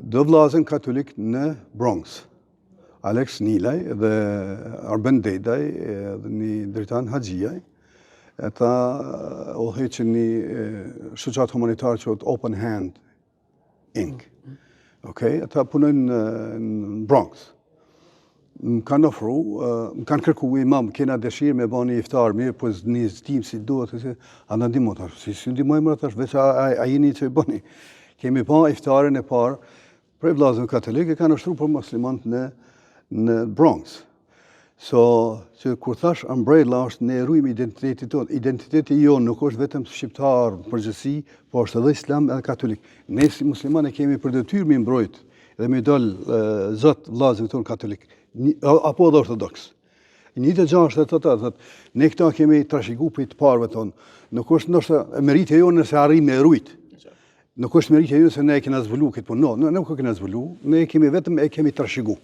Do vllazën katolik në Bronx. Alex Nilaj dhe Arben Dedaj dhe një dritan Haxhiaj. Ata udhëheqën një shoqat humanitar që është Open Hand Inc. Okay? Ata punojnë në Bronx. Më kanë ofru, më kanë kërku imam, kena dëshirë me bani iftar mirë, po një zdim si duhet, a në ndimot, si ndimojmë atash, veç a jeni që i bani. Kemi pa iftarën e parë, prej vllazëve katolik, e kanë ushtru për muslimant në Bronx. So, që kur thash Umbrella është ne rrujmë identitetin tonë. Identiteti jonë nuk është vetëm shqiptar përgjithësi, po është edhe islam edhe katolik. Ne si muslimane kemi për detyrë me mbrojt dhe me dal zot vllazëve tonë katolik, apo edhe ortodoks. Një të gjashtë thotë, ne këta kemi trashëgu për të parëve tonë. Nuk është ndoshta meritja jonë nëse arrim me rujt. Nuk është meritja jonë se ne e kena zvëlu këtë punë. No, nuk e kena zvëlu, ne kemi vetëm e kemi trashëgu.